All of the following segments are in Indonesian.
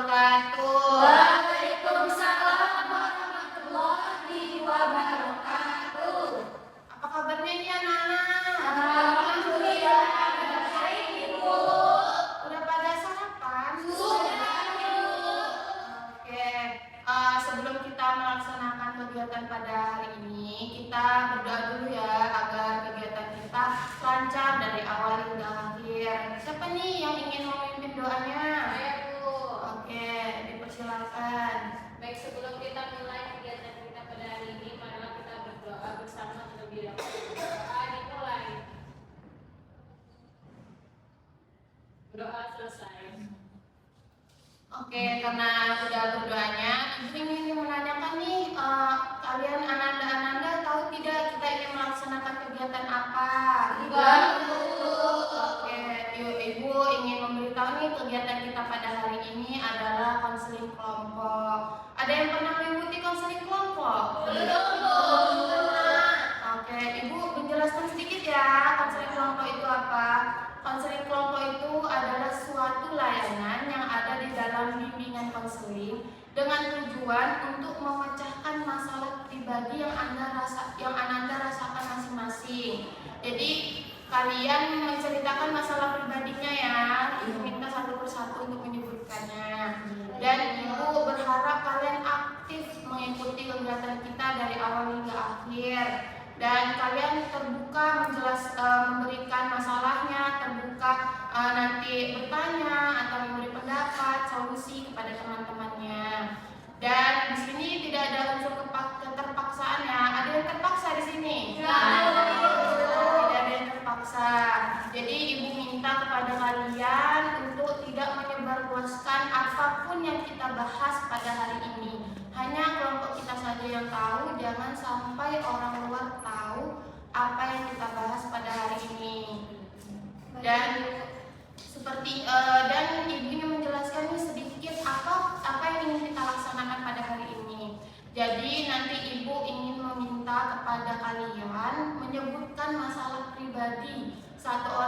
wabarakatuh. Waalaikumsalam warahmatullahi wabarakatuh. Apa kabarnya nih anak-anak? Alhamdulillah, baik Ibu. Udah pada sarapan? Sudah Ibu. Oke. Sebelum kita melaksanakan kegiatan pada hari ini, kita berdoa dulu ya agar kegiatan kita lancar dari awal hingga akhir. Siapa nih yang ingin memimpin doanya? Saya Bu. Oke, dipersilakan. Baik, sebelum kita mulai kegiatan kita pada hari ini, marilah kita berdoa bersama terlebih dahulu. Doa dimulai. Doa selesai. Oke, karena udah berdoanya, Ibu ingin menanyakan nih, kalian Ananda tahu tidak kita ingin melaksanakan kegiatan apa? Oke, Ibu ingin memberitahu nih kegiatan kita pada hari ini adalah konseling kelompok. Ada yang pernah mengikuti konseling kelompok? Oke, Ibu menjelaskan sedikit ya konseling kelompok itu apa? Konseling kelompok itu adalah suatu layanan yang ada di dalam bimbingan konseling dengan tujuan untuk memecahkan masalah pribadi yang Ananda rasakan masing-masing. Jadi kalian menceritakan masalah pribadinya ya. Ibu minta satu persatu untuk menyebutkannya. Dan Ibu berharap kalian aktif mengikuti kegiatan kita dari awal hingga akhir. Dan kalian terbuka memberikan masalahnya, terbuka nanti bertanya atau memberi pendapat, solusi kepada teman-temannya. Dan di sini tidak ada unsur keterpaksaan ya. Ada yang terpaksa di sini? Tidak ada yang terpaksa. Jadi Ibu minta kepada kalian untuk tidak menyebarluaskan apapun yang kita bahas pada hari ini. Hanya kelompok kita saja yang tahu, jangan sampai orang luar tahu apa yang kita bahas pada hari ini. Dan Ibu ingin menjelaskan nih sedikit apa yang ingin kita laksanakan pada hari ini. Jadi nanti Ibu ingin meminta kepada kalian menyebutkan masalah pribadi. Satu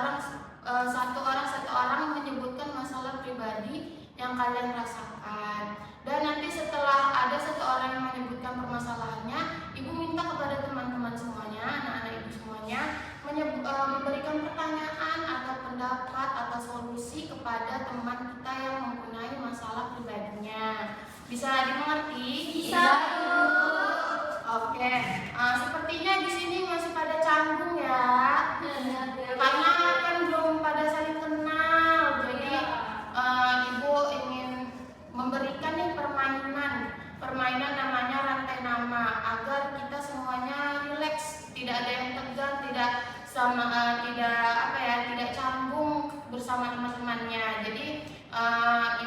orang menyebutkan masalah pribadi yang kalian rasakan. Dan nanti setelah ada satu orang yang menyebutkan permasalahannya, Ibu minta kepada teman-teman semuanya, anak-anak Ibu semuanya, memberikan pertanyaan atau pendapat atau solusi kepada teman kita yang mempunyai masalah pribadinya. Bisa dimengerti? Bisa. Oke. Sepertinya di sini masih pada canggung ya. Karena kan belum pada saling kenal. Jadi Ibu ingin memberikan nih permainan namanya rantai nama agar kita semuanya rileks, tidak ada yang tegang, tidak canggung bersama teman-temannya. Jadi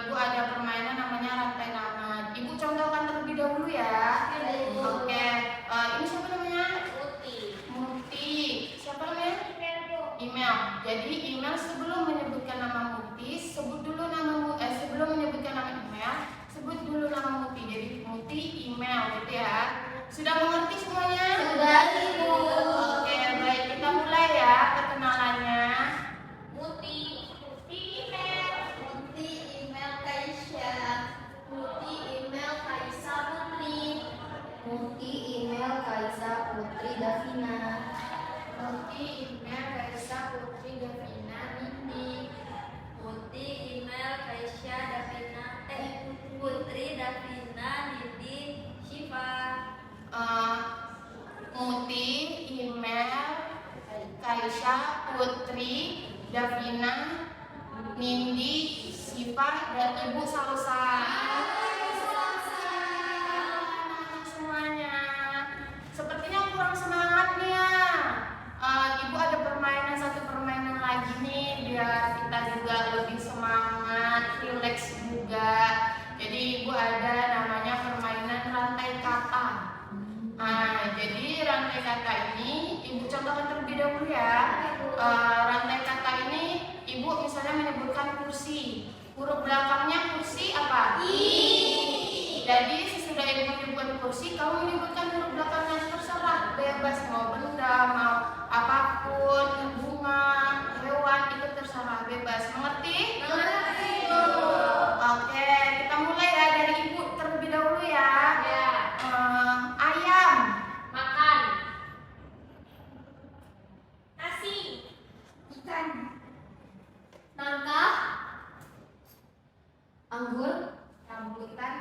Ibu ada permainan namanya rantai nama. Ibu contohkan terlebih dahulu ya. Oke. Ini siapa namanya? Muti. Siapa namanya? Email. Jadi email sebelum menyebutkan nama Muti, sebelum menyebutkan nama email, sebut dulu nama Muti. Jadi Muti email gitu ya. Sudah mengerti semuanya? Sudah Ibu. Oke, baik, kita mulai ya perkenalannya. Muti email Kaisya. Muti email Kaisa Putri. Muti email Kaisa Putri Davina. Muti email Kaisa Putri Davina Nindi. Muti email Kaisya Davina Putri Davina Nindi Syifa. Muti email Kaisya Putri Davina Nindi Syifa dan Ibu Salsa. Semuanya sepertinya kurang semangat nih ya. Ibu ada satu permainan lagi nih biar kita juga lebih semangat, rileks juga. Jadi Ibu ada namanya permainan rantai kata. Jadi rantai kata ini Ibu contohkan terlebih dahulu ya. Rantai kata ini Ibu misalnya menyebutkan kursi. Huruf belakangnya kursi apa? Jadi sesudah Ibu menyebutkan kursi, kamu menyebutkan huruf belakangnya, terserah, bebas, mau benda, mau apapun, bunga, hewan, itu terserah, bebas. Mengerti? Mengerti. Oke, kita mulai. Rambutan.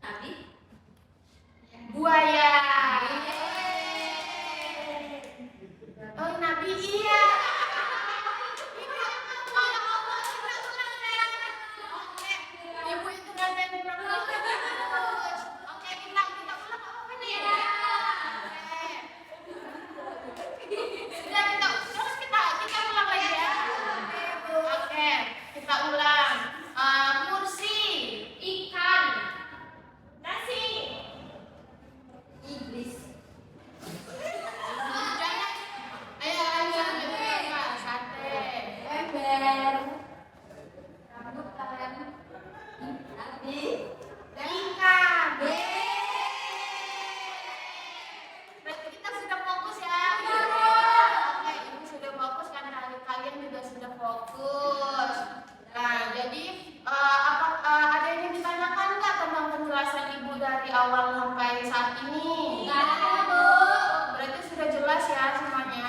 Nabi. Buaya. Oh, Nabi iya. Ibu itu ngajarin orang bagus. Oke, kita ulang apa nih ya? Sudah kita ulang lagi ya. Oke, kita ulang. Kursi, Ikan. Nasi. Iblis. jangan. Ayo lanjut apa? Sate. Ember. Rambutan. Nabi. Ikan. Berarti kita sudah fokus ya. Oke, ibu sudah fokus karena kalian juga sudah fokus. Nah, jadi ada yang ingin ditanyakan nggak tentang penjelasan ibu dari awal sampai saat ini? Berarti sudah jelas ya semuanya.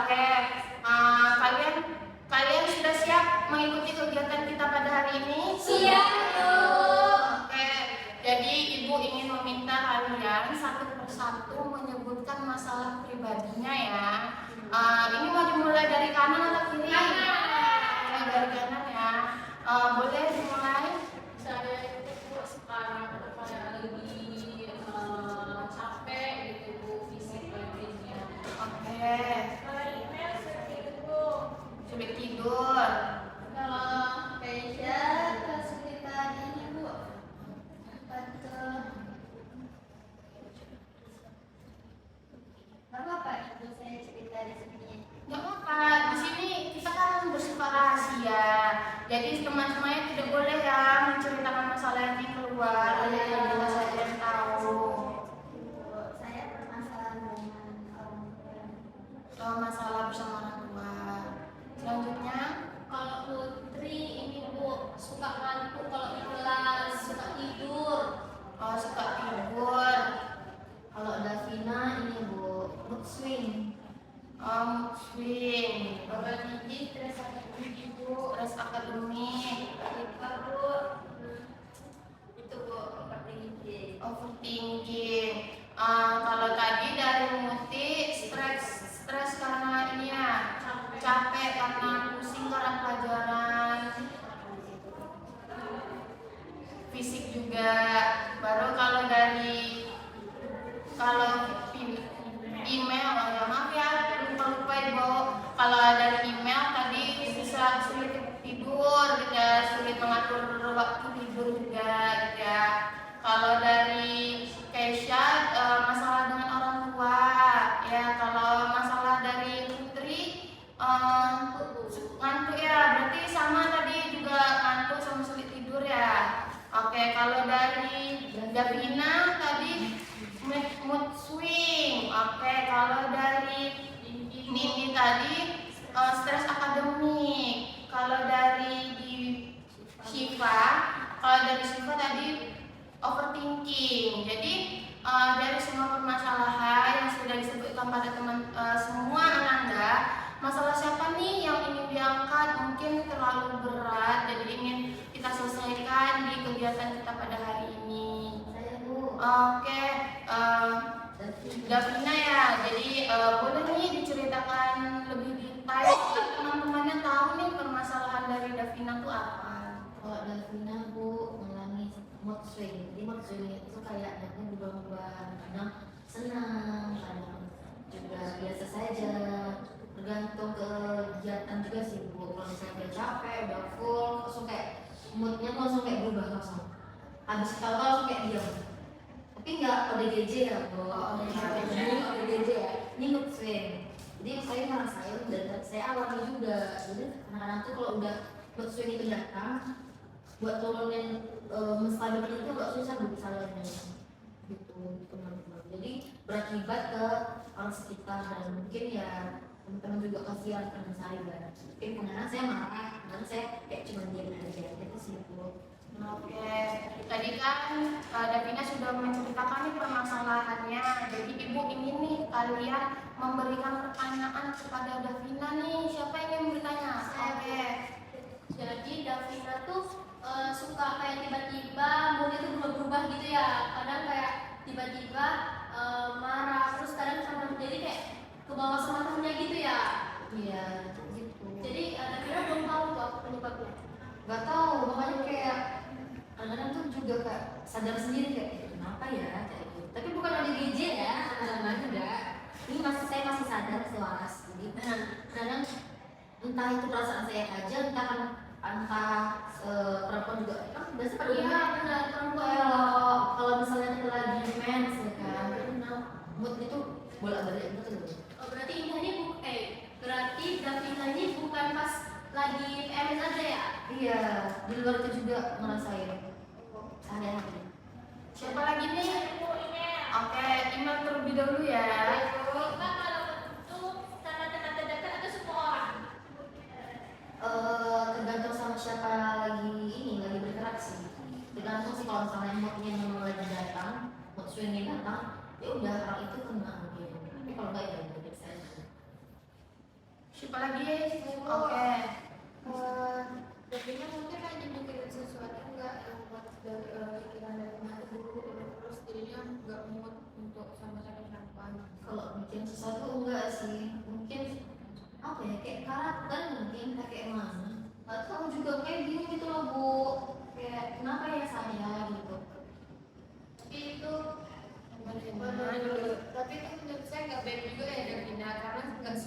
Oke, kalian sudah siap mengikuti kegiatan kita pada hari ini? Siap, Bu. Oke, jadi ibu ingin meminta kalian satu persatu menyebutkan masalah pribadinya ya. Ini mau dimulai dari kanan atau kiri? Mulai dari kanan ya. Boleh dimulai? Saya itu sekarang kayak lagi capek gitu Bu, fisik badannya. Oke. Kalau email seperti itu Bu. Sulit tidur. Kalau Keisha kesulitan ini Bu. Apa tuh? Gak apa-apa Ibu saya cerita di sini. Nggak apa-apa, di sini kita kan bersifat rahasia. Jadi teman-temannya tidak boleh ya menceritakan masalah yang keluar. Hanya kita saja yang tahu. Saya bermasalah dengan orang tua. Masalah bersama orang tua. Selanjutnya, Kalau Putri ini Bu suka ngantuk kalau di kelas, suka tidur. suka tidur. Kalau Davina ini Bu, mood swing. Swing. Kalau Niji stres akademik Bu. Stres akademik. Ipa Bu. Itu Bu, overthinking. Overthinking. Kalau tadi dari Muti stres karena ini ya, capek karena pusing karena pelajaran, fisik juga. Baru kalau email, oh ya maaf ya lupa ibu. Kalau dari email tadi bisa sulit tidur gitu ya, sulit mengatur waktu tidur juga gitu ya. Kalau dari Keisha masalah dengan orang tua ya. Kalau masalah dari Putri ngantuk ya, berarti sama tadi juga ngantuk sama sulit tidur ya. Oke, kalau dari Davina tadi mood swing. Oke, kalau dari Nini tadi stres akademik. Kalau dari kalau dari Shiva tadi overthinking. Jadi dari semua permasalahan yang sudah disebutkan pada semua ananda, masalah siapa nih yang ingin diangkat mungkin terlalu berat, jadi ingin kita selesaikan di kegiatan kita pada hari ini. Saya Bu. Oke, Davina ya. Jadi boleh nih diceritakan lebih detail biar teman-temannya tahu nih permasalahan dari Davina itu apa. Kalau Davina Bu mengalami mood swing. Jadi mood swing itu kayak berubah-ubah. Kadang senang, kadang juga biasa saja. Tergantung kegiatan juga sih Bu. Kalau misalnya udah capek, udah full, langsung kayak moodnya tuh langsung kayak berubah langsung. Habis ketawa langsung kayak diam. Tapi nggak ODGJ ya Bu. Ini ODGJ ya. Ini mood swing. Jadi saya ngerasain dan saya alami juga. Jadi kadang-kadang tuh kalau udah mood swing itu datang, buat turunin menstabilkan itu agak susah Bu misalnya gitu teman-teman. Jadi berakibat ke orang sekitar dan mungkin ya teman-teman juga kasihan karena saya. Mungkin kadang saya marah, kadang saya kayak cuma diam aja. Itu sih Bu. Oke, tadi kan Davina sudah menceritakan nih permasalahannya. Jadi ibu ingin nih kalian memberikan pertanyaan kepada Davina nih. Siapa yang ingin bertanya? Oke. Jadi Davina tuh suka tiba-tiba marah, terus kadang sama jadi kayak ke bawah sama temennya gitu ya. Iya, gitu. Jadi Davina belum tahu tuh apa penyebabnya. Gak tahu, makanya kayak kadang-kadang tuh juga kayak sadar sendiri kayak kenapa ya kayak gitu. Tapi bukan ODGJ ya, teman-teman enggak. Ini saya masih sadar, masih waras. Jadi kadang entah itu perasaan saya aja, entah perempuan juga kan biasa pada Iya, umumnya benar, perempuan. kalau misalnya kita lagi mens ya kan, mood itu bolak-balik gitu loh. Oh, berarti berarti Davina ini bukan pas lagi PMS aja ya? Iya, di luar itu juga ngerasain sehari-hari. Siapa lagi nih? Ibu ini. Oke, email terlebih dahulu ya. Kita kalau untuk tanda-tanda dekat atau semua orang? Tergantung sama siapa lagi bergerak sih. Tergantung sih kalau misalnya moodnya memang lagi datang, mood swingnya datang, ya udah orang itu kena mungkin. Tapi kalau enggak ya udah biasa aja. Siapa lagi? Oke. Davina mungkin lagi mikirin sesuatu enggak yang buat pikiran dari hati dulu terus jadinya enggak mood untuk sama siapa-siapa. Kalau bikin sesuatu enggak sih, mungkin apa ya kayak karakter mungkin kayak mana? Gak tahu juga kayak bingung gitu loh bu. Kayak kenapa ya saya gitu. Tapi itu tapi itu menurut saya nggak baik juga ya Davina, karena nggak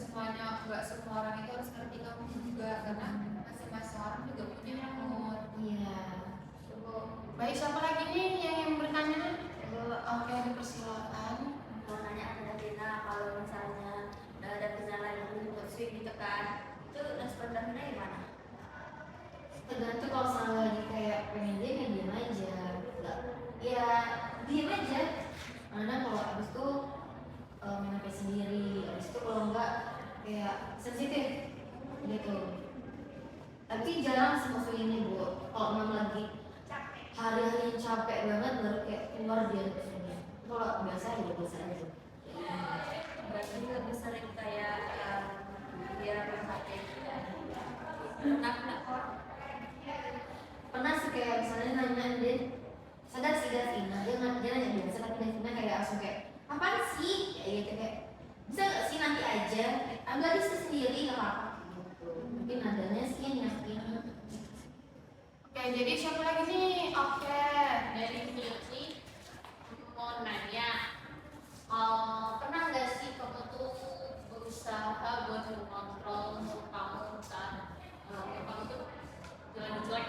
semua orang itu harus ngerti kamu juga, karena masing-masing orang juga punya mood. Iya. Baik, siapa lagi nih yang bertanya? Oke, dipersilakan. Mau nanya ke Davina, kalau misalnya Davina lagi mood swing gitu kan, itu respon Davina gimana? Tergantung kalau misalnya lagi kayak pengen diam aja. Enggak. Ya diam aja. Karena kalau abis itu main HP sendiri, abis itu kalau enggak kayak sensitif gitu. Tapi jarang sih maksud ini bu. Kalau memang lagi hari-hari capek banget baru kayak keluar dia sini. Kalau biasa ya biasa aja. Berarti lebih sering kayak dia berhati Pernah sih kayak misalnya nanya dia sadar sih Davina, dia nanya biasa tapi Davina kayak langsung kayak apaan sih kayak gitu kayak bisa nggak sih nanti aja ambil aja sendiri nggak apa-apa gitu. Mungkin nadanya sih yang nyakitin. Oke, jadi siapa lagi nih? Oke. Dari Nyosi mau nanya, pernah nggak sih kamu tuh berusaha buat mengontrol mood kamu saat kamu tuh jalan jelek?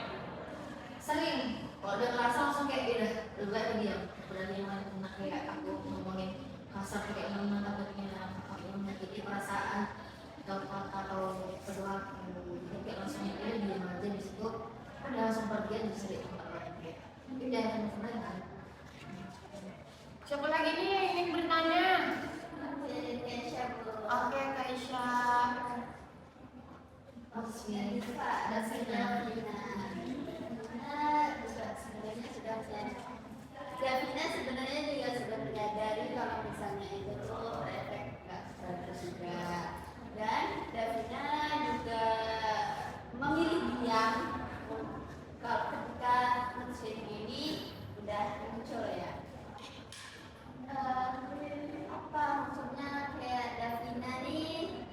Sering kalau udah ngerasa langsung kayak udah lebih baik diam berani yang enak kayak aku ngomongin kasar kayak gimana takutnya aku menyakiti perasaan atau kata atau perilaku kayak langsung ya diam aja di situ udah langsung pergi aja sering tempat lain kayak udah seneng kan. Siapa lagi nih yang ingin bertanya? Oke, Kak Isya. Maksudnya Davina sebenarnya juga sudah menyadari kalau misalnya itu tuh efek nggak bagus juga, dan Davina juga memilih diam kalau ketika mood swing ini udah muncul ya. Apa maksudnya kayak Davina nih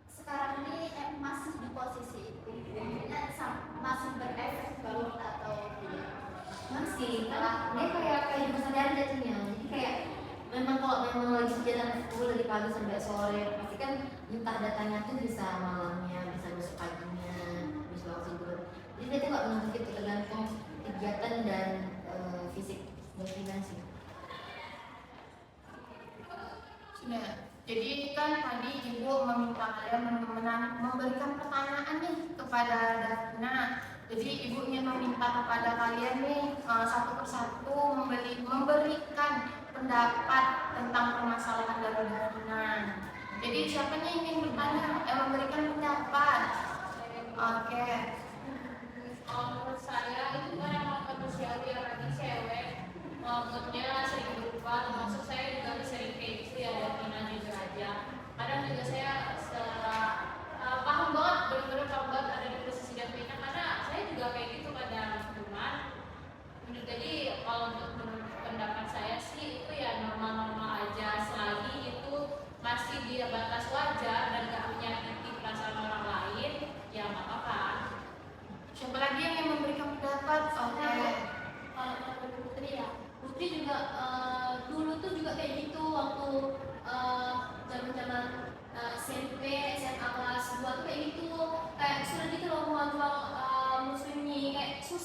sekarang ini masih di posisi itu, masih berefek banget atau tidak? masih karena dia kayak juga sadar jatuhnya jadi kayak memang kalau memang lagi jalan full dari pagi sampai sore pasti kan entah datanya tuh bisa malamnya bisa besok paginya bisa waktu tidur jadi dia tuh nggak menentu gitu tergantung kegiatan dan fisik dan sih. Sudah. Jadi kan tadi Ibu meminta kalian memberikan pertanyaan nih kepada Davina. Jadi Ibu ingin meminta kepada kalian nih satu persatu memberikan pendapat tentang permasalahan dari Davina. Jadi siapa nih yang ingin bertanya? Memberikan pendapat. Oke. Menurut saya itu kan emang manusiawi, orangnya cewek, moodnya sering berubah, termasuk saya juga sering kayak gitu ya, Davina jujur aja. Kadang juga saya paham banget, benar-benar paham banget ada di posisi Davina, karena saya juga kayak gitu kadang. Cuman jadi kalau untuk menurut pendapat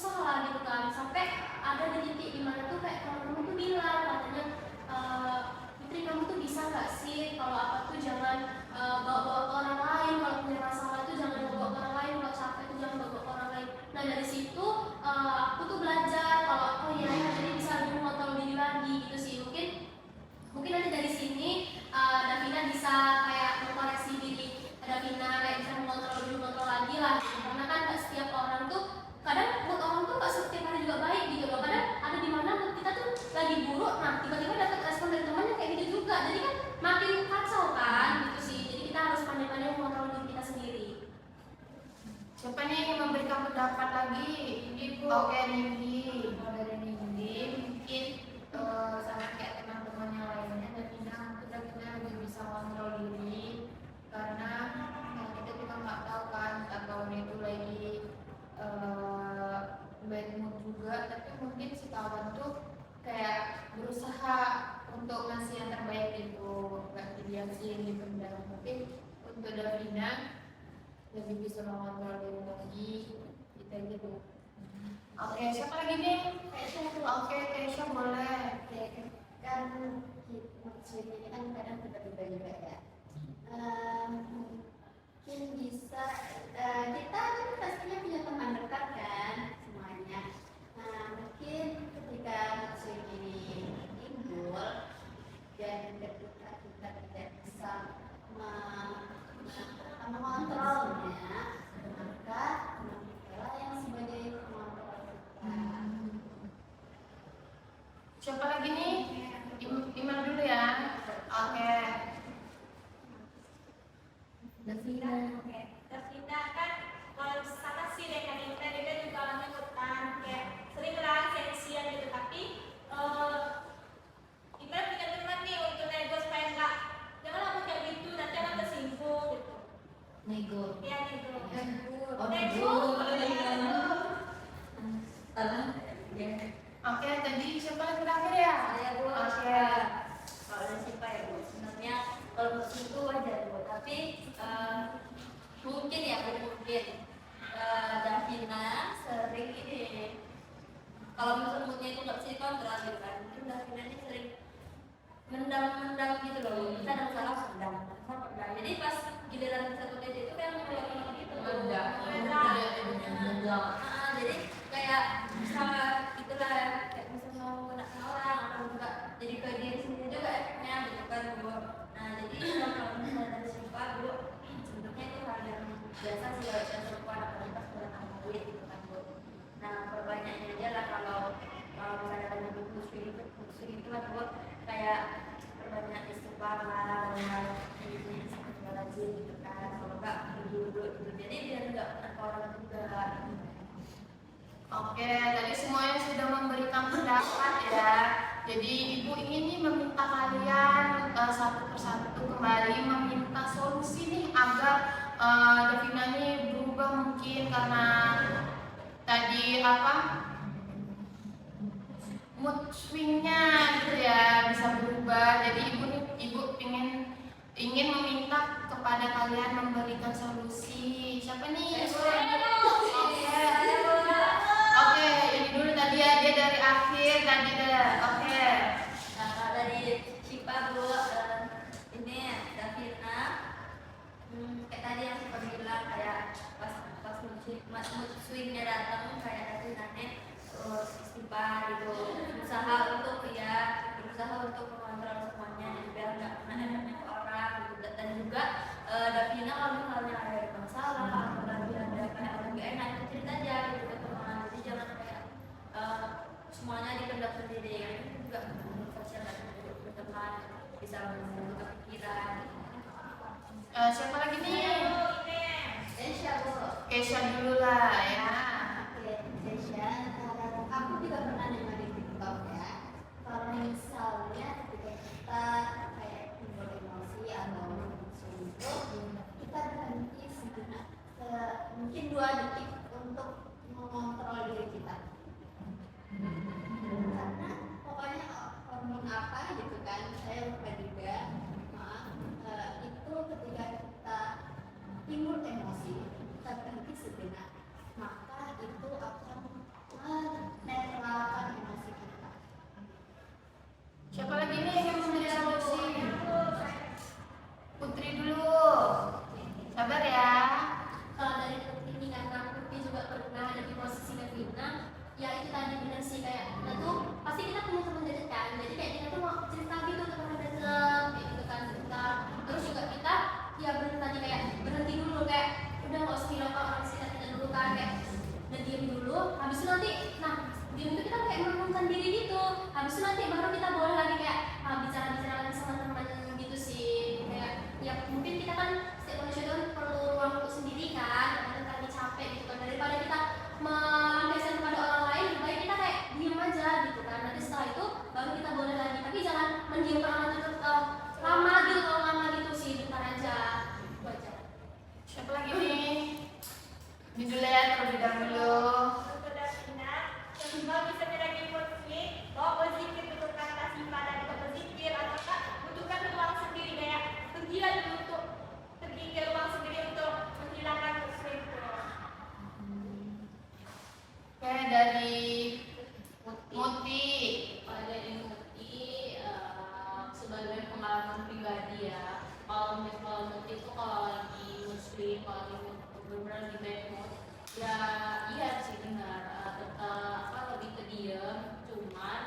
susah lah gitu kan, sampai ada di titik dimana tuh kayak teman-teman tuh bilang katanya, Putri kamu tuh bisa nggak sih kalau apa tuh jangan bawa-bawa ke orang lain, kalau punya masalah tuh jangan bawa ke orang lain, kalau capek tuh jangan bawa ke orang lain. Nah dari situ aku tuh belajar kalau oh iya ya, jadi bisa lebih mengontrol diri lagi gitu sih. Mungkin nanti dari sini Davina bisa kayak mengkoreksi diri Davina, kayak bisa mengontrol lagi lah gitu. Karena kan nggak setiap orang tuh, kadang mood orang tuh nggak setiap hari juga baik gitu loh. Kadang ada di mana mood kita tuh lagi buruk, nah tiba-tiba dapat respon dari temannya kayak gitu juga, jadi kan makin kacau kan gitu sih. Jadi kita harus pandai-pandai mengontrol diri kita sendiri. Siapa nih yang ingin memberikan pendapat lagi? Ibu. Oke, Nindi. Kalau dari Nindi mungkin sama kayak teman-teman yang lainnya, Davina lebih bisa kontrol diri karena kita juga nggak tahu kan saat kawan itu lagi bad mood juga, tapi mungkin si kawan tuh kayak berusaha untuk ngasih yang terbaik gitu, nggak dibiasin dipendam. Tapi untuk Davina lebih bisa mengontrol diri lagi kita gitu. Oke, siapa lagi nih? Oke, Keisha boleh. Kan maksud ini kan kadang beda-beda juga ya. Mungkin bisa kita kan pastinya punya teman dekat kan semuanya. Nah mungkin ketika maksud ini timbul dan ketika kita tidak bisa mengontrolnya, maka kita yang sebagai pengontrol kita. Siapa lagi nih? Iman dulu ya. Oke. Davina. Oke, Davina kan kalau sama sih dengan Intan dia juga orangnya ikutan kayak sering lah sensian gitu, tapi kita punya teman nih untuk nego supaya enggak jangan kamu kayak gitu nanti akan tersinggung gitu. Nego. Iya nego. Oh, Nego. Salah. Ya. Oke, tadi siapa yang terakhir ya? Saya Bu. Oke. Kalau dari siapa ya Bu? Sebenarnya kalau musim itu wajar Bu, tapi mungkin ya Bu, mungkin Davina sering ini kalau misalnya moodnya itu nggak bisa dikontrol gitu kan, mungkin Davina ini sering mendam gitu loh. Kita ada masalah mendam. Jadi pas giliran satu titik itu kan mengeluarkan gitu. Mendam. Jadi kayak sama itulah kayak misalnya mau kena orang atau enggak, jadi ke diri sendiri juga efeknya gitu kan Bu. Nah jadi kalau misalnya dari Syifa Bu, sebenarnya itu hal yang biasa sih kalau kita perempuan apalagi pas udah tambah duit gitu kan Bu. Nah perbanyaknya aja lah kalau misalnya ada musik itu kan Bu, kayak perbanyak istighfar lah, banyak ini lagi gitu kan, kalau enggak duduk gitu, jadi biar enggak kena orang juga. Oke, tadi semuanya sudah memberikan pendapat ya. Jadi ibu ingin nih meminta kalian satu persatu kembali meminta solusi nih agar Davina nih berubah, mungkin karena tadi mood swingnya gitu ya bisa berubah. Jadi ibu ingin meminta kepada kalian memberikan solusi. Siapa nih? Oke, ini dulu tadi ya, dia dari akhir tadi deh. Oke. Nah, kalau dari Syifa Bu, ini Davina, kayak tadi yang Syifa bilang kayak pas mood swingnya datang kayak Davina nih terus istighfar gitu, berusaha untuk mengontrol semuanya biar nggak kena efeknya ke orang gitu. Dan juga Davina kalau misalnya ada masalah atau lagi ada kayak orang gak enak itu cerita aja gitu ke teman, jadi jangan kayak semuanya dipendam sendiri. Itu juga sosial berteman bisa membuka pikiran. Siapa lagi nih? Keisha Bu. Keisha dulu lah ya. Oke, Keisha, aku juga pernah dengar di TikTok ya. Kalau misalnya ketika kita kayak timbul emosi atau itu, kita berhenti sejenak, mungkin 2 detik untuk mengontrol diri kita. Karena pokoknya hormon apa gitu kan, saya lupa juga. Itu ketika kita timbul emosi, kita berhenti sejenak, maka habis itu nanti baru kita boleh lagi kayak bicara-bicara lagi sama teman gitu sih, kayak ya mungkin kita kan setiap manusia itu perlu ruang untuk sendiri kan, kadang kami capek gitu kan, daripada kita melampiaskan kepada orang lain, lebih baik kita kayak diem aja gitu kan, nanti setelah itu baru kita boleh lagi, tapi jangan mendiamkan orang itu lama gitu, kalau lama gitu sih, bentar aja itu aja. Siapa lagi nih? Judulnya terlebih dahulu. Untuk Davina, kedua bisa menjadi konflik, bahwa berzikir untuk kata sifat dan untuk berzikir ataukah butuhkan ruang sendiri kayak pergilah dulu untuk pergi ke ruang sendiri untuk menghilangkan konflik. Oke, dari Muti. Kalau dari Muti sebagai pengalaman pribadi ya, kalau Muti itu kalau lagi muslim, kalau lagi benar-benar di bad mood, ya iya sih benar, tetap lebih ke diem, cuman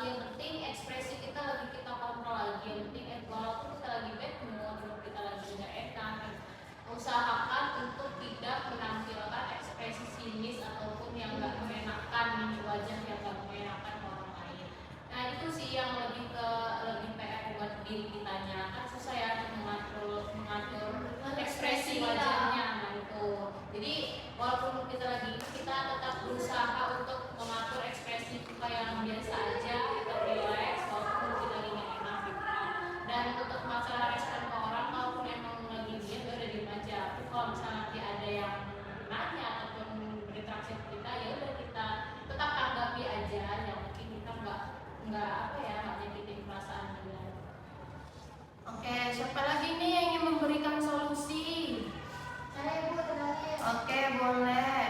yang penting ekspresi kita lagi kita kontrol lagi, yang penting walaupun kita lagi bad mood, kita lagi nggak enak, usahakan untuk tidak menampilkan ekspresi sinis ataupun yang nggak mengenakan di wajah yang nggak mengenakan ke orang lain. Nah itu sih yang lebih PR buat diri kitanya, kan susah ya mengatur ekspresi wajahnya. Nah itu jadi walaupun kita lagi kita tetap berusaha untuk mengatur ekspresi kita yang biasa aja, kita relax walaupun kita lagi nggak enak gitu. Dan untuk masalah respon ke orang, kalaupun emang lagi diam ya udah diem aja. Tapi kalau misalnya nanti ada yang nanya ataupun berinteraksi sama kita, ya udah kita tetap tanggapi aja, yang mungkin kita nggak nyakitin perasaan dia. Oke, siapa lagi nih yang ingin memberikan solusi? Saya Bu terakhir. Oke, boleh.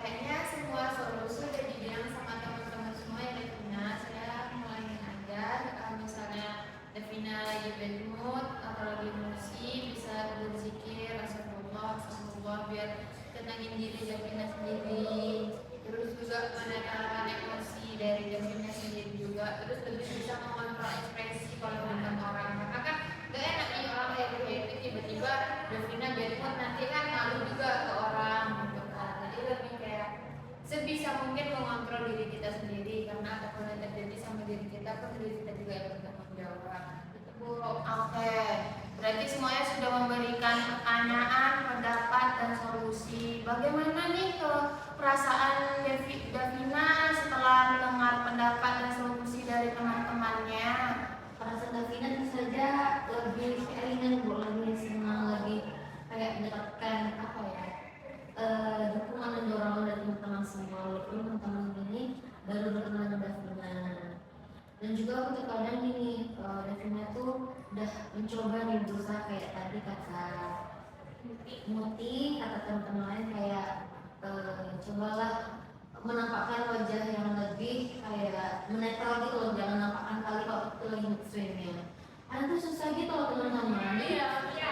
Kayaknya semua solusi udah dibilang sama teman-teman semua ya Devina. Saya mulaiin aja kalau misalnya Devina lagi bad mood atau lagi emosi, bisa berzikir astagfirullah biar tenangin diri Devina sendiri. Terus juga menetapkan emosi dari Devina sendiri juga. Terus lebih bisa mengontrol ekspresi kalau dengan orang, karena kan gak enak nih orang kayak gitu tiba-tiba Devina bad mood, nanti kan malu juga ke orang gitu kan. Jadi lebih kayak sebisa mungkin mengontrol diri kita sendiri, karena apapun yang terjadi sama diri kita pun diri kita juga yang bertanggung jawab gitu Bu. Oke, berarti semuanya sudah memberikan pertanyaan, pendapat, dan solusi. Bagaimana nih ke perasaan Davina setelah mendengar pendapat dan solusi dari teman-temannya? Perasaan Davina tentu saja lebih ringan Bu, lebih senang, lebih kayak mendapatkan apa ya, dukungan dan dorongan dari teman-teman semua, walaupun teman-teman ini baru berkenal dengan Davina. Dan juga aku terkadang gini, Davina tuh udah mencoba nih berusaha kayak tadi kata Muti, kata teman-teman lain kayak cobalah menampakkan wajah yang lebih kayak menetral gitu loh, jangan nampakkan kali kalau itu lagi mood swingnya. Karena tuh susah gitu loh teman-teman.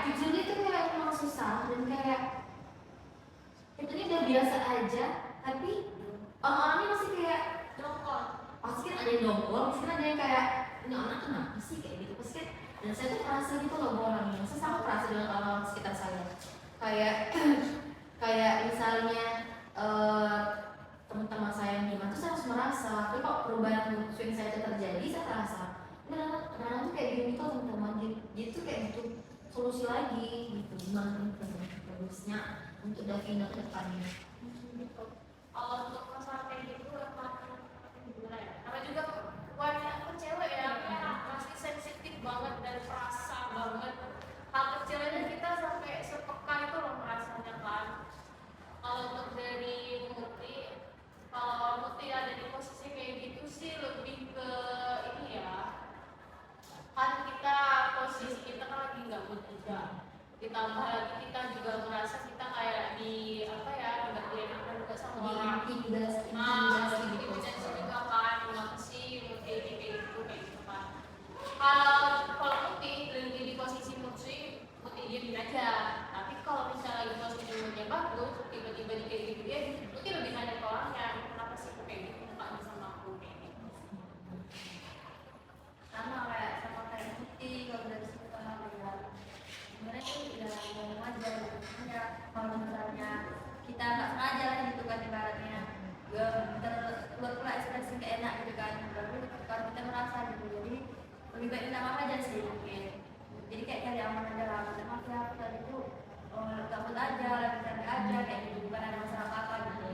Jujur itu kayak emang susah, dan kayak itu ini udah biasa aja, tapi orang-orangnya masih kayak dongkol. Pasti kan ada yang dongkol, pasti kan ada yang kayak ini anak kenapa sih kayak gitu, pasti kan. Dan saya tuh merasa gitu loh orangnya, saya sangat merasa dengan orang-orang sekitar saya. Kayak kayak misalnya teman-teman saya yang gimana tuh saya harus merasa, tapi kok perubahan mood swing saya itu terjadi, saya terasa kadang-kadang tuh kayak gini tuh teman-teman, jadi tuh kayak butuh solusi lagi gitu, gimana bagusnya untuk Davina ke depannya. Kalau untuk masalah kayak gitu gimana ya? Karena juga wanita pun cewek ya, masih sensitif banget dan perasa banget. Hal kecil aja kita sampai sepeka itu loh merasanya kan. Kalau untuk dari Muti, kalau Muti ada di posisi kayak gitu sih lebih ke ini ya. Kan kita posisi kita kan lagi nggak mood juga. Ditambah lagi kita juga merasa kita kayak di apa ya, nggak dienakan juga sama orang. Intimidasi juga kan, kenapa sih Muti ini kayak gitu kan. Kalau Muti lagi di posisi Muti diemin aja. Tapi kalau misalnya lagi posisi moodnya bagus, tiba-tiba di kayak gitu dia Muti lebih nanya ke orangnya, kenapa sih kok kayak gitu, mukanya sama aku kayak gitu. Sama kayak Muti, kalau dari situ sama kayak sebenarnya sih ya mau aja ya, kalau misalnya kita nggak sengaja lah gitu kan ibaratnya keluar pula ekspresi kayak enak gitu kan, lebih baik minta maaf aja sedikit. Jadi kayak cari aman aja lah, minta maaf ya aku tadi tuh takut aja, lagi cari aja kayak gitu, bukan ada masalah apa gitu.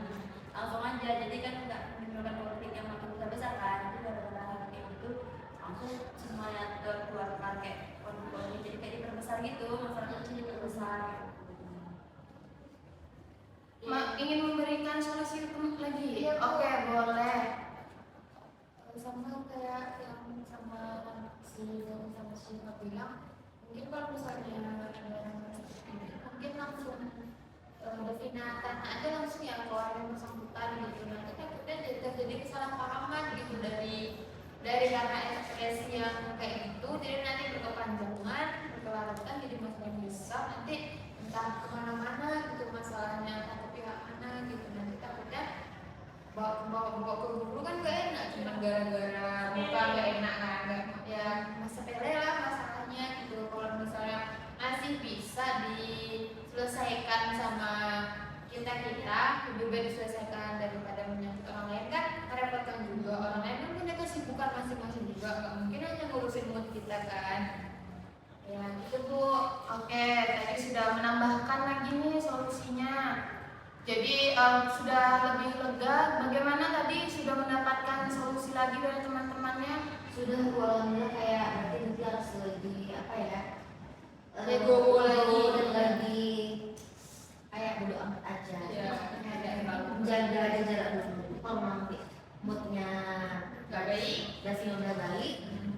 Langsung aja, jadi kan nggak menimbulkan konflik yang makin besar kan. Jadi gara-gara hal kayak gitu, langsung semuanya terkeluarkan kayak konflik, jadi kayak diperbesar gitu, masalah kecil diperbesar. Ingin memberikan solusi lagi? Iya, Bu. Oke, boleh. Sama kayak yang sama si bilang, mungkin kalau misalnya mungkin langsung Devina tanya aja langsung ya ke orang yang bersangkutan gitu, nanti takutnya terjadi kesalahpahaman gitu dari karena ekspresi yang kayak gitu, jadi nanti berkepanjangan berkelanjutan jadi masalah besar, nanti entah kemana-mana gitu masalahnya, entah ke pihak mana gitu, nanti takutnya bawa ke guru kan gak enak, cuma gara-gara muka gak enak kan, ya sepele lah masalahnya gitu. Kalau misalnya masih bisa diselesaikan sama kita lebih baik diselesaikan daripada menyangkut orang lain, kan merepotkan juga. Orang lain kan punya kesibukan masing-masing juga, gak mungkin hanya ngurusin mood kita kan. Ya gitu Bu. Oke, tadi sudah menambahkan lagi nih solusinya. Jadi sudah lebih lega. Bagaimana tadi sudah mendapatkan solusi lagi dari teman-temannya? Sudah Bu, alhamdulillah, kayak nanti harus lebih apa ya, Legowo lagi. dan lagi kayak bodo amat aja. Ya, Menjaga jarak dulu. Kalau nanti moodnya gak baik. Davina udah balik,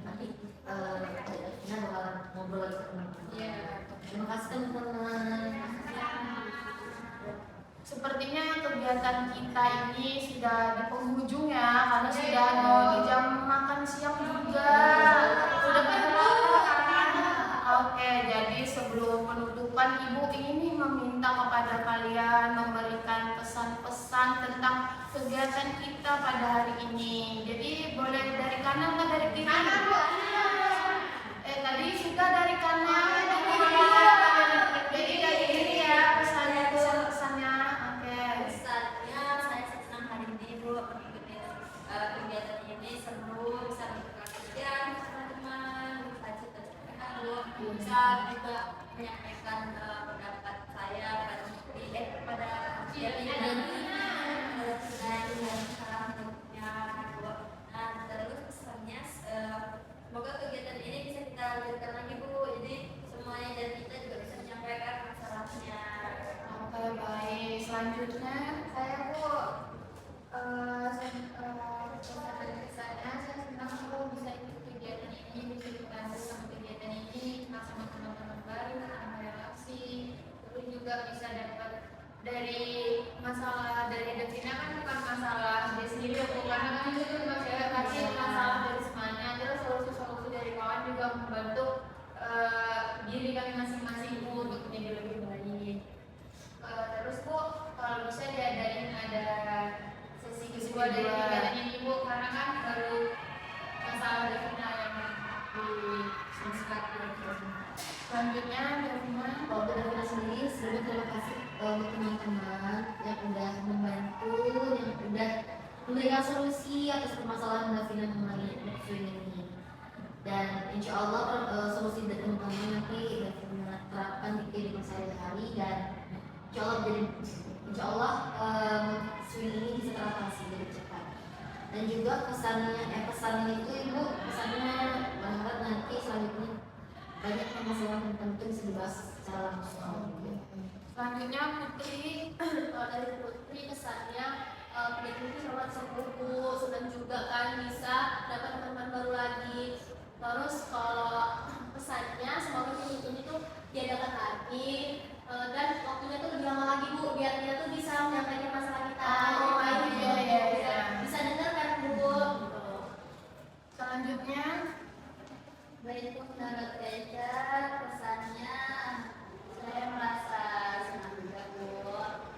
nanti Davina bakal ngobrol lagi ke teman-teman. Iya. Terima kasih teman-teman. Sepertinya kegiatan kita ini sudah di penghujung ya, karena sudah mau di jam makan siang juga. Sudah kan? Oke, jadi sebelum penutupan Ibu ingin meminta kepada kalian memberikan pesan-pesan tentang kegiatan kita pada hari ini. Jadi boleh dari kanan atau dari kiri? Tadi sudah dari kanan. Jadi dari kiri ya pesannya. Oke. Pesannya saya senang hari ini Bu mengikuti kegiatan ini, seru, bisa berkegiatan bersama teman, bisa cerita-cerita Bu, bisa juga menyampaikan pendapat saya kepada dan salam untuknya Bu. Nah terus pesannya semoga kegiatan ini bisa kita lanjutkan lagi Bu, jadi semuanya dan kita juga bisa menyampaikan masalahnya. Oke, baik. Selanjutnya saya Bu, saya senang Bu bisa ikut kegiatan ini, bisa dibantu sama kegiatan ini, kenal sama teman-teman baru, sama relasi, terus juga bisa dapat dari masalah dari Devina kan bukan masalah dia sendiri ya Bu, karena kan itu cuma cewek pasti masalah dari semuanya, terus solusi-solusi dari kawan juga membantu diri kami masing-masing Bu untuk menjadi lebih baik. Terus Bu, kalau bisa diadain ada sesi kedua dari kegiatan ini Bu, karena kan baru masalah Devina yang disingkat. Selanjutnya Devina. Kalau untuk Davina sendiri, sebelumnya terima kasih untuk teman-teman yang udah membantu, yang udah memberikan solusi atas permasalahan Davina mengenai mood swing ini. Dan insya Allah solusi dari teman-teman nanti Davina terapkan di kehidupan sehari-hari, dan insya Allah swing ini bisa teratasi lebih cepat. Dan juga pesannya itu Ibu, pesannya berharap nanti selanjutnya banyak permasalahan tertentu bisa dibahas secara langsung. Selanjutnya Putri. Kalau dari Putri kesannya kegiatan itu sangat seru, senang juga kan bisa dapat teman-teman baru lagi. Terus kalau pesannya semoga kegiatan itu diadakan lagi dan waktunya tuh lebih lama lagi Bu, biar kita tuh bisa menyampaikan masalah kita. Oh, iya. Bisa dengar kan Bu? Selanjutnya Baik menurut Keisha, pesannya saya merasa senang juga Bu,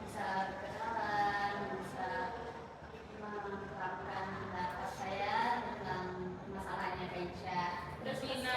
bisa berkenalan, bisa mengungkapkan pendapat saya tentang masalahnya Keisha. Devina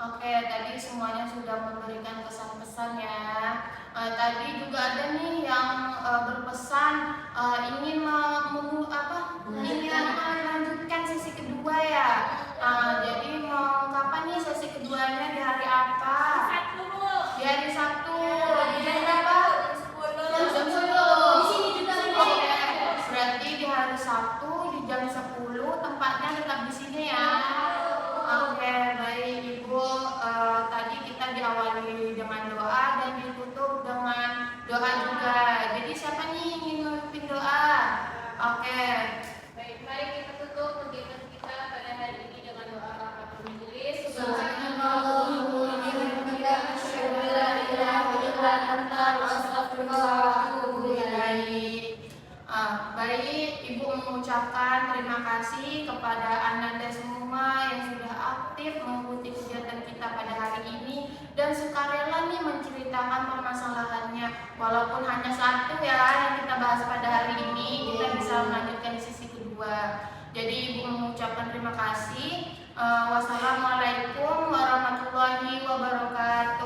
Oke, tadi semuanya sudah memberikan pesan-pesan ya. Tadi juga ada nih yang berpesan ingin ingin melanjutkan sesi kedua ya. Jadi mau kapan nih sesi keduanya, di hari apa? Satu, Bu. Di hari Sabtu. Jam berapa? Jam 10. Di sini juga Oke, berarti di hari Sabtu di jam 10 tempatnya tetap di sini ya. Oke, baik Ibu. Tadi kita diawali dengan doa dan ditutup dengan doa juga. Jadi siapa nih yang ingin memimpin doa? Oke. Baik, mari kita tutup kegiatan kita pada hari ini dengan doa kafaratul majelis. Baik, Ibu mengucapkan terima kasih kepada Ananda semua yang sudah aktif mengikuti kegiatan kita pada hari ini dan sukarela nih menceritakan permasalahannya. Walaupun hanya satu ya yang kita bahas pada hari ini, kita bisa melanjutkan sesi kedua. Jadi Ibu mengucapkan terima kasih. Wassalamualaikum warahmatullahi wabarakatuh.